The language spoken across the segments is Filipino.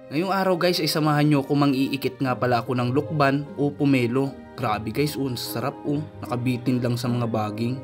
Ngayong araw guys ay samahan nyo kung mang-iikit nga pala ako ng lukban o pomelo. Grabe guys, sarap nakabitin lang sa mga baging.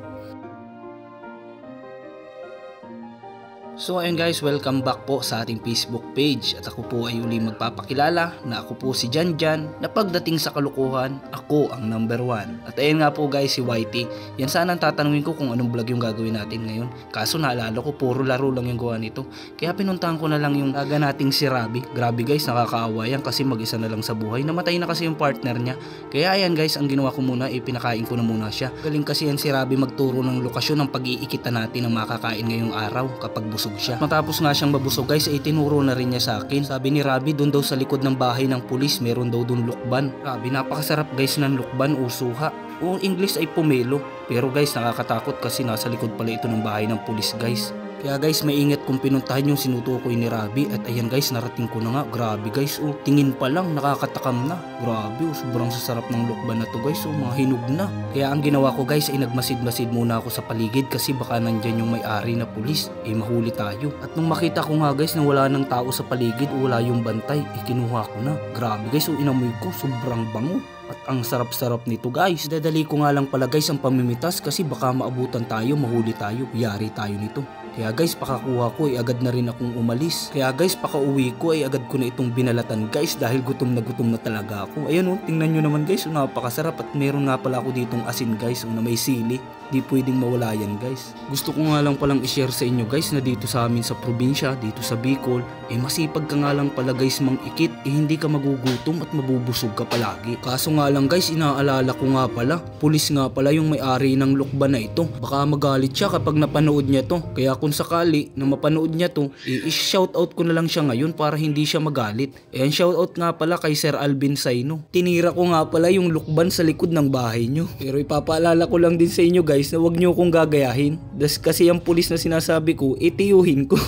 So ayun guys, welcome back po sa ating Facebook page. At ako po ay uli magpapakilala na ako po si Janjan, na pagdating sa kalukuhan, ako ang number 1. At ayun nga po guys, si Whitey. Yan sana ang tatanungin ko kung anong vlog yung gagawin natin ngayon. Kaso naalala ko, puro laro lang yung gawa nito. Kaya pinuntahan ko na lang yung aga nating si Rabi. Grabe guys, nakakaawa yan kasi mag-isa na lang sa buhay. Namatay na kasi yung partner niya. Kaya ayan guys, ang ginawa ko muna, pinakain ko na muna siya. Galing kasi yan si Rabi magturo ng lokasyon ng pag-iikitan natin ng makakain ngayong araw kapag busog siya. Matapos nga siyang mabusog guys, ay tinuro na rin niya sa akin. Sabi ni Rabi, doon daw sa likod ng bahay ng pulis, meron daw doon lukban. Grabe, napakasarap guys ng lukban o suha. O English ay pomelo. Pero guys, nakakatakot kasi nasa likod pala ito ng bahay ng pulis guys. Kaya guys, maingat kung pinuntahan yung sinutukoy ni Rabi. At ayan guys, narating ko na nga. Grabe guys, tingin pa lang nakakatakam na. Grabe, sobrang sasarap ng lukban na to guys. Mga hinog na. Kaya ang ginawa ko guys ay nagmasid-masid muna ako sa paligid kasi baka nandyan yung may-ari na pulis, mahuli tayo. At nung makita ko nga guys na wala ng tao sa paligid o wala yung bantay, kinuha ko na. Grabe guys, inamoy ko, sobrang bango. At ang sarap-sarap nito guys. Dadali ko nga lang pala guys ang pamimitas kasi baka maabutan tayo, mahuli tayo, yari tayo nito. Kaya guys, pakakuha ko agad na rin akong umalis. Kaya guys, pakauwi ko agad ko na itong binalatan guys dahil gutom na talaga ako. Ayan tingnan nyo naman guys, napakasarap. At meron nga pala ako ditong asin guys na may sili. Di pwedeng mawala yan guys. Gusto ko nga lang palang i-share sa inyo guys na dito sa amin sa probinsya, dito sa Bicol, masipag ka nga lang pala guys mang-ikit, hindi ka magugutom at mabubusog ka palagi. Kaso nga lang guys, inaalala ko nga pala, pulis nga pala yung may-ari ng lukban na ito. Baka magalit siya kapag napanood niya to. Kaya kung sakali na mapanood niya to, i-shoutout ko na lang siya ngayon para hindi siya magalit. Ayan, shoutout nga pala kay Sir Alvin Saino. Tinira ko nga pala yung lukban sa likod ng bahay nyo. Pero ipapaalala ko lang din sa inyo guys na wag nyo kong gagayahin. Kasi yung pulis na sinasabi ko, itiyuhin ko.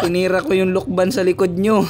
Tinira ko yung lukban sa likod nyo.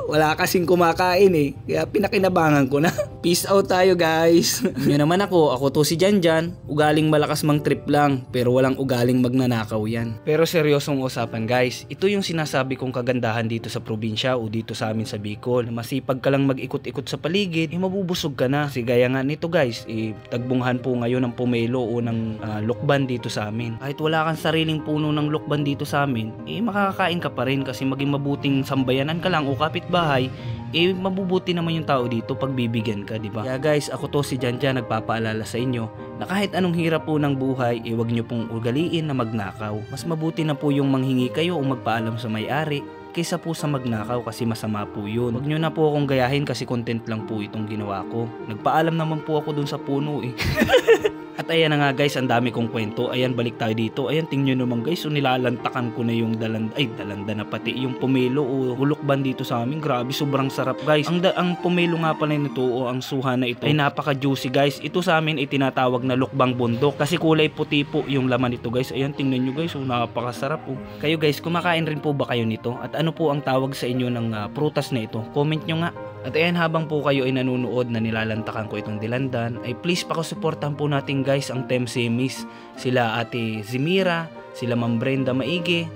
Wala kasing kumakain kaya pinakinabangan ko na. Peace out tayo guys. Yun naman ako to si Janjan. Ugaling malakas mang trip lang, pero walang ugaling magnanakaw yan. Pero seryosong usapan guys, ito yung sinasabi kong kagandahan dito sa probinsya o dito sa amin sa Bicol. Masipag ka lang mag-ikot-ikot sa paligid, mabubusog ka na. Kasi gaya nga nito guys, tagbunghan po ngayon ng pomelo o ng lukban dito sa amin. Kahit wala kang sariling puno ng lukban dito sa amin, makakakain ka pa rin kasi maging mabuting sambayanan ka lang o kapitbahay, mabubuti naman yung tao dito pag bibigyan ka, di ba? Kaya guys, ako to si Janjan, nagpapaalala sa inyo na kahit anong hirap po ng buhay, wag nyo pong ugaliin na magnakaw. Mas mabuti na po yung manghingi kayo o magpaalam sa may-ari kaysa po sa magnakaw kasi masama po yun. Wag nyo na po akong gayahin kasi content lang po itong ginawa ko. Nagpaalam naman po ako dun sa puno At ayan na nga guys, ang dami kong kwento. Ayan, balik tayo dito. Ayan, tingnan nyo naman guys, nilalantakan ko na yung dalanda na pati yung pomelo o lukban dito sa amin. Grabe, sobrang sarap guys. Ang pomelo nga pala nito o ang suha na ito ay napaka juicy guys. Ito sa amin ay tinatawag na lukbang bundok kasi kulay puti po yung laman nito guys. Ayan, tingnan nyo guys, napakasarap Kayo guys, kumakain rin po ba kayo nito? At ano po ang tawag sa inyo ng prutas na ito? Comment nyo nga. At ayan, habang po kayo ay nanonood na nilalantakan ko itong dilandan, ay please pakasuportahan po natin guys ang Team Semis. Sila Ate Zimira, sila Ma'am Brenda Maigi,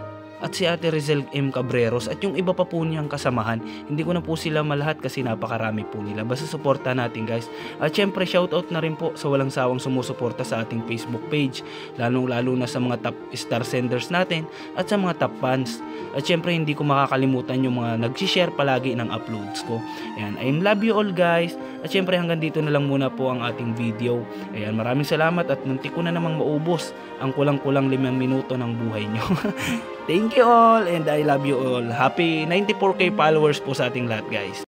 at si Ate Rizel M. Cabreros at yung iba pa po niyang kasamahan. Hindi ko na po sila malahat kasi napakarami po nila. Basta suporta natin guys. At syempre shoutout na rin po sa walang sawang sumusuporta sa ating Facebook page. Lalo na sa mga top star senders natin at sa mga top fans. At syempre hindi ko makakalimutan yung mga nag-share palagi ng uploads ko. Ayan, I love you all guys. At syempre hanggang dito na lang muna po ang ating video. Ayan, maraming salamat at muntik ko na namang maubos ang kulang-kulang 5 minuto ng buhay nyo. Thank you all and I love you all. Happy 94K followers po sa ating lahat guys.